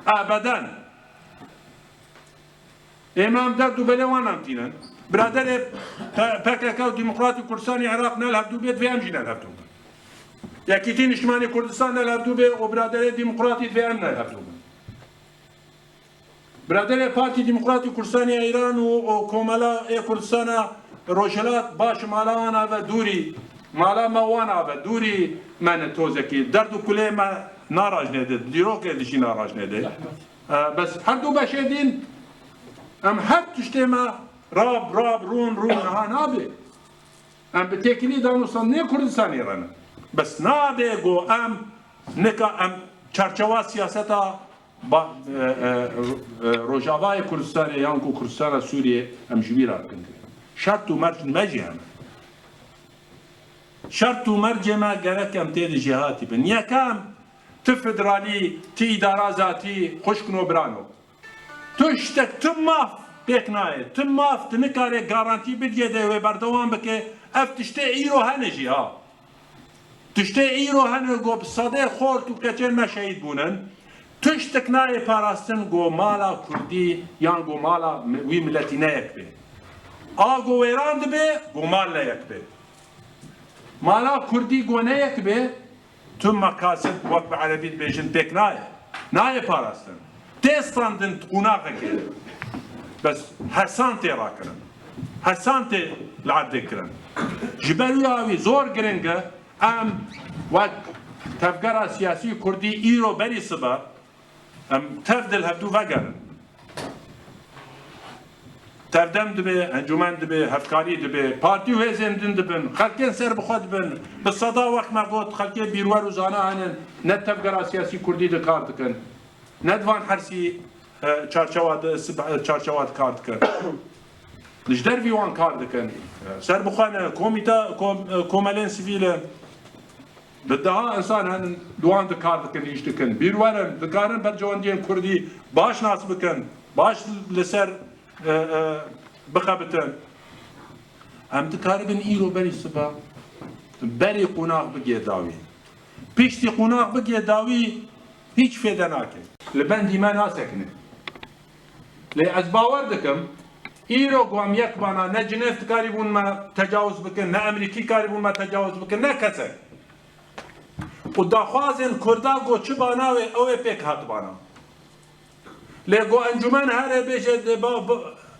A: ابدا امام درد و بلیوان هم تینن برادر PKK و دموکراتی کردستانی عراق نل هفدو بید و هم جی نل هفدو یکی تین اجتماعی کردستان نل هفدو بید و برادر دموکراتی و هم نل هفدو برادر پارتی دموکراتی کردستانی ایران و کوملا کردستان روشلات باش مالانا و دوری مالا موانا و دوری من توزکی درد و کلی ما ناراج نده دیرو که دشی ناراج نده بس هر دو بشدین ام هر تشتی ما راب رون ها نابه ام بتکلی دانستان نه کردستان ایران بس نابه گو ام نکا ام چرچوا سیاستا با روجاوای کردستان یان کو کردستان سوریه ام جویرا کند شرط و مرج مجی هم شرط و مرج ما گرک ام تید جهاتی بن یکم تی فدرالی تی اداره ذاتی خوشکنو برانو توشتک تو ماف پیک نایه تو ماف تنکاره گارانتی بدیه ده و بردوان بکه اف تشته ایرو هنجی ها تشته ایرو هنه گو بصده خورد و کچن ما شهید بونن تشتک نایه پاراستن گو مالا کردی یان گو مالا وی ملتی نیک بی آگو ویران دبی گو مال نیک بی مالا کردی گو نیک بی تو مقاصد وقت عربی بیشن پیک نایه پاراستن تستاندن قناقه که بس حسان تی را کرن حسان تی لعده کرن جبری آوی زور گرنگه ام وقت تفکر سیاسی کردی ایرو بری سبا ام تفدل هفدو وگرن تردم دبی انجمن دبی هفکاری دبی پارتی و هزندن دبن خلکین سر بخود بن بصدا وقت ما گفت خلکی بیروار و زانه هنن نه تفکر سیاسی کردی دکار دکن ندوان حرسی چارچواد کار دکن لجدر ویوان کار دکن سر بخوانه کوملین سیویل بدها انسان هن دوان دکار دکن ایش دکن بیروارن دکارن بر جواندین کردی باش ناس بکن باش لسر بخبتن هم دکار بن ایرو بری سبا بری قناق بگی داوی پیشتی قناق بگی داوی هیچ فیده ناکن لبندی ما ناسکنه لی از باور دکم ایرو گوام یک بانا نه جنیف کاری بون ما تجاوز بکن نه امریکی کاری بون ما تجاوز بکن نه کسه و داخوازن کردا گو چه بانا و اوه پیک هات بانا لی گو انجمن هره بیشه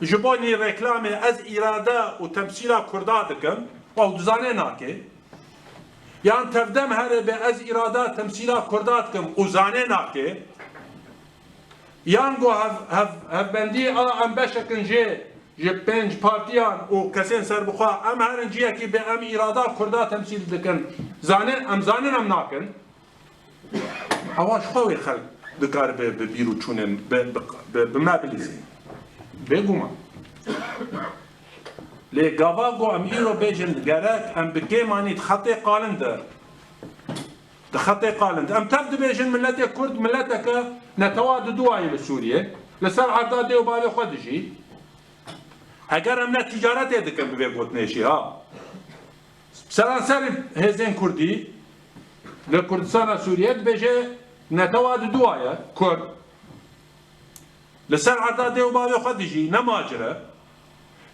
A: جبانی رکلام از اراده و تمثیل کردا دکم و دزانه ناکه یان تفدم هره به از اراده تمثیل کردا دکم و زانه ناکه یان گو هف بندی ام بشکن جه پنج پارتیان و کسین سر بخواه ام هرن جیه که به ام اراده کردا تمثیل دکن ام زانن ام ناکن هواش خواهی خلق دکار به بیرو چونن به ما بلیزی بگو ما لی گاوا گو ام ایرو بیجن گرک ام بکی مانید خطی قالنده خطي قالند ام تبدو بيجن ملتي كرد ملتك نتواد دواي لسوريا لسر عدادي وبالي خدشي اگر ام تجارت دكم بيقوت نيشي ها سران سر هزين كردي لكردستان سوريا بيجي نتواد دواي كرد لسر عدادي وبالي خدشي نماجره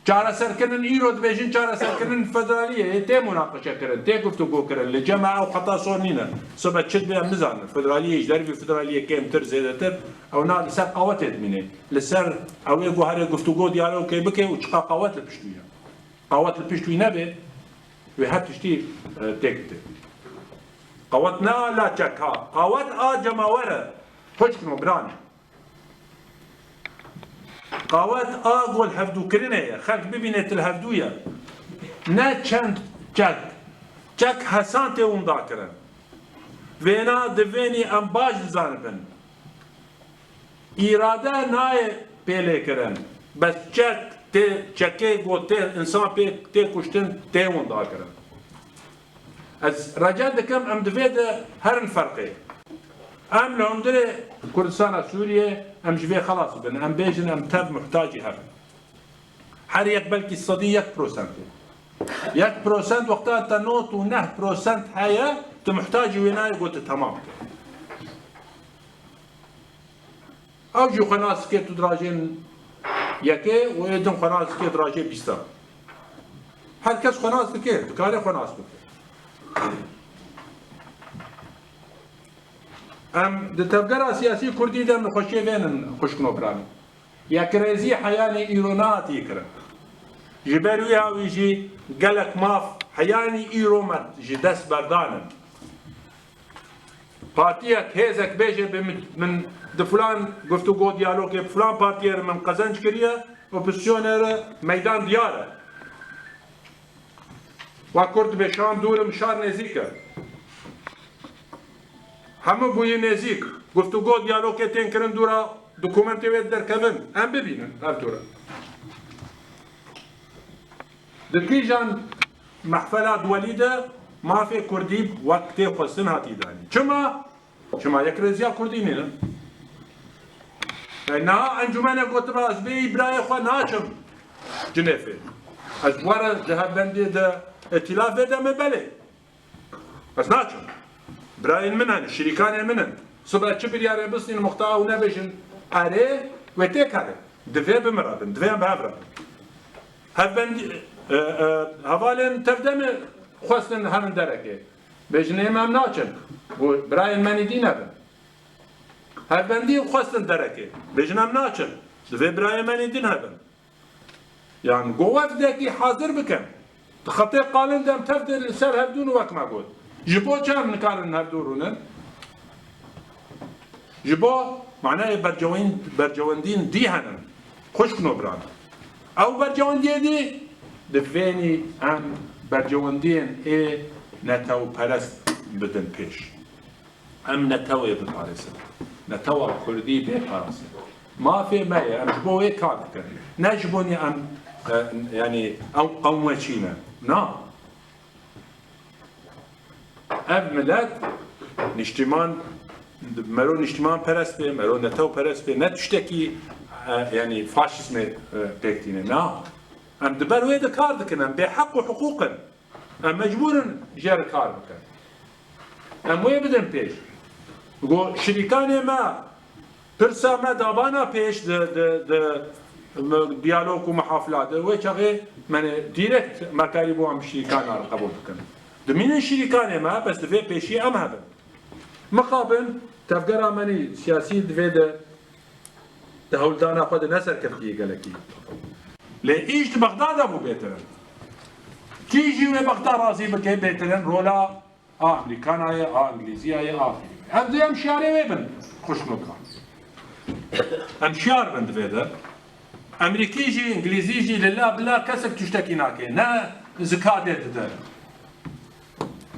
A: چاره سرکنن ایرود بیشین چاره سرکنن فدرالیه تی مناقشه کردن تی گفتگو کردن لجماعه و خطا صورنینه صبح چت بیام نزانن فدرالیه اجداری في فدرالیه کم تر زیاده تر او نه لسر قوت ادمینه لسر او یه گوهر گفتگو دیالو کی بکه و چقا قوت لپشتویه قوت لپشتوی نبه و هر تشتی تکته قوت نه لا چک ها قوت جماوره خوش کنم برانه قوات آقول هفدو كرنية خلق ببينت الهفدوية نا چند چك حسان تي وندا كرن وينا دويني امباج زانبن إرادة ناي بيلي كرن بس چكي گو تي انسان بي تي كشتن تي وندا كرن از رجال دكم ام دويد هرن فرقي ام لندري كردستان سوريا ام جوی خلاص بن ام بیجن ام تب محتاجی هر هر یک بلکی صدی 1% 1% وقتا تنوت و 9% هيا تمحتاج ويناي قلت تمام او جو خناس كي تدراجين يكي ويدن خناس كي دراجي بيستا هر كس خناس كي دكاري خناس بك ام دتفقرا سياسي كردي دم نخشي بين خشكنو برامي يا كريزي حياني ايرونات يكره جبروي هاويجي قالك ماف حياني ايرومت جي دس بردانم بارتيك هيزك بيجي من دفلان قفتو قو ديالوج فلان بارتير من قزنج كريا اوبوزيونير ميدان دياره وكرد بشان دور مشار نزيكه همه بوی نزیک گفتگو دیالوگ تین کردن دورا دکومنتی وید در کبن هم ببینن هر دورا دکی جان محفلات ولیده ما في کردی وقتی خواستن هاتی دانی چما یک رزیا کردی نه نه انجمن گفتم از بی برای خوا ناچم جنفه از وارا ذهب بندی ده ائتلاف بده مبله بس ناچم براين منن شريكان منن صبح تشبر يا بسنين مقطع ونبشن عليه وتيك عليه دفع بمرابن دفع بعبرا هبن هفالن تفدم خواستن هرن دركه بجنه امام ناچن براين مني دين هبن هبن دي خواستن دركه بجنه ناچن دفع براين مني دين هبن يعني قوات داكي حاضر بكم تخطي قالن دم تفدر سر هبدون وقت ما قول جبو چند نکارن هر دورونن جبو معناه برجواندین دی هنن خوش کنو بران او برجواندی دی دفینی ام برجواندین ای نتاو پرست بدن پیش ام نتاو بپارسن نتاو کردی بپارسن ما في مايا ام جبو ای کار کن نجبونی ام يعني او قومه چینه نه اف ملت نشتمان مرو نشتمان پرست به مرو نتاو پرست به نتشتکی يعني فاشisme بيكتينه نا ام دبر ويدا كار دكن به حق وحقوق ام مجبور جار كار بكن ام وي بدن بيش go شريكان ما برسا ما دابانا بيش د ديالوج ومحافلات ويشغي من دايركت مكاريبو ام شريكان قبول بكن دمين الشريكان ما بس دفع بيشي ام هبن مقابل تفقر مني سياسي دفع دهولدانا خود نسر كفتيه قالكي لإيش بغداد ابو بيترن كيجي بغداد رازي بكي بيترن رولا امريكانا انجليزيا ام زي ام شاري ويبن خوش نوكا ام شار بن دفع امريكي جي انجليزي جي لله بلا كسك تشتكي ناكي نا زكاة ده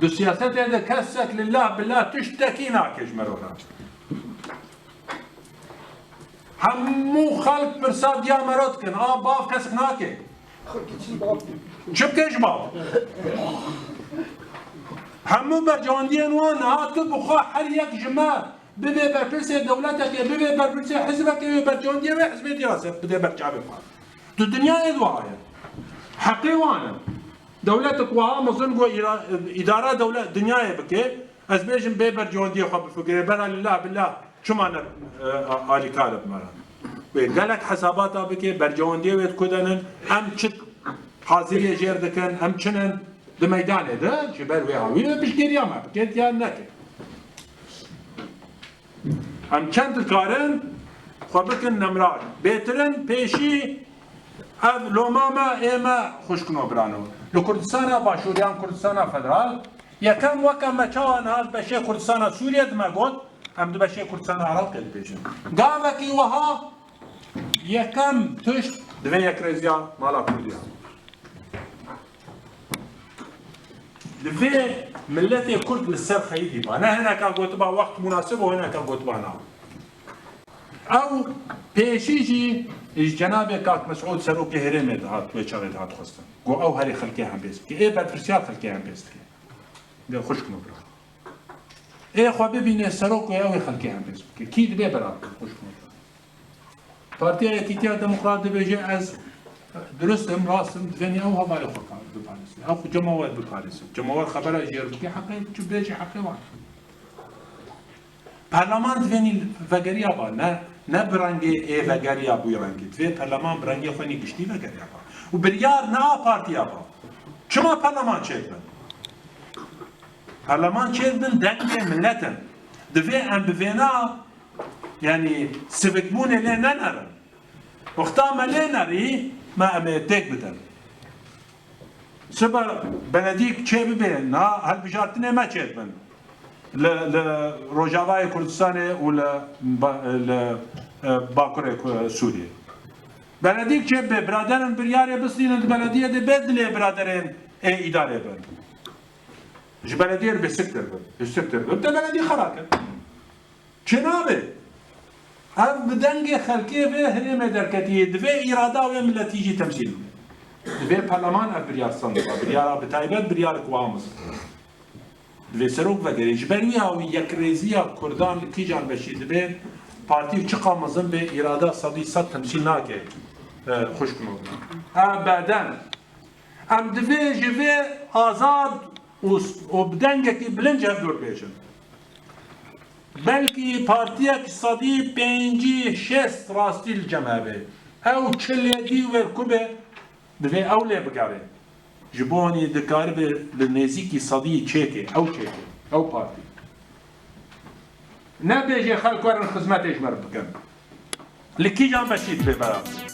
A: دو سياسات هذا كسك لله بالله تشتكي ناكج مرونا همو خلق برساد يا مراتكن باف كسك ناكي شو بكيش باف همو برجواندين وان هاتو بخوا حريك جماع ببي بربرسي دولتك ببي بربرسي حزبك برجواندين وحزب دياسة بدي برجع بفعل دو دنيا ادوايا حقي وانا دولتك وها مظن إدارة دولة دنيا بكي از بيجم بيبر جوندي خب فكري بنا لله بالله شو معنى آلي كارب مرة وقالك حساباتها بكي برجوندي ويت كودنن ام چت حاضرية جير دكن ام چنن ده ميدانه ده جبر ويهاوي بيش گريا ما بكيت يا نكي ام چند كارن خبكن نمرار بيترن بيشي اف لوماما ايما خوشكنو برانو لكردستان باشوريان كردستان فدرال يكم وكم مچان هاز بشي كردستان سوريا دما قلت هم دو بشي كردستان عراق قد بيشن قامكي وها يكم تشت دوين يك رزيان مالا كرديان دوين ملتي كرد للسر خيدي با انا هنا كان قلت با وقت مناسب وهنا كان قلت با ناو او بيشيجي جناب كاك مسعود سروك هرمت هات ويشغل هات خصنا جو او هري خلكي هم بيست ايه بعد فرسيات خلكي هم بيست ده خوش كنو برا ايه خو ببيني سروك او خلكي هم بيست كي دبي برا خوش كنو پارتیا یەکیتیا دموکرات دەبێژێ ئەس درستم ڕاستم دوێنی ئەو هەوای خۆ بپارێزێ ئەو جەماوەت بپارێزێ جەماوەت خەبەرە ژێر بکە حەقی چ بێژێ حەقی وان پەرلەمان دوێنی ڤەگەریا با نه برەنگێ ئێ ڤەگەریا بووی ڕەنگی دوێ پەرلەمان برەنگی خوێنی گشتی ڤەگەریا با و بریار نا پارتیا با چما پەرلەمان چێت بن پەرلەمان چێت بن دەنگێ ملەتن دوێ ئەم بڤێنا یعنی سڤکبوونێ لێ نەنەرن وەختا مە لێ نەری ما ئەمێ تێک بدەن سبە بەنەدیک چێ ببێ نا هەڵبژارتنێ مە چێت بن لە ڕۆژاوای کوردستانê û li Bakurê Sûriyê. Beledîk çê bê biraderên biryarê bistînin di belediyê de bê dilê biraderên ê îdarê bin. Ji belediyê bê siktir bin. Siktir bin. Te beledî xera kir. Çi nabe? Ev bi dengê xelkê vê herêmê derketiyê divê îrada wê milletî jî temsîl bike. Divê perleman ev biryar sandiqa. Biryara bi taybet biryar kuamız. Divê serok vegerê ji ber wî hawî yekrêziya Kurdan li kîjan beşî dibe partî çi qamizin bê îrada sedî sed temsîl nake xuşk bû. Ebeden em divê ji vê azad û bi dengekî bilinc ev dûrbêjin. Belkî partiyek sedî pêncî şêst rastî li cem hebe. Ew çilêdî wê kube divê ew lê bigere. Ji bo wanî dikaribe li nêzîkî sedî çêkê ew çêkê ew partî. Nebêje xelk werin xizmetê ji me re bikin. Li kîjan beşî dibe beraber.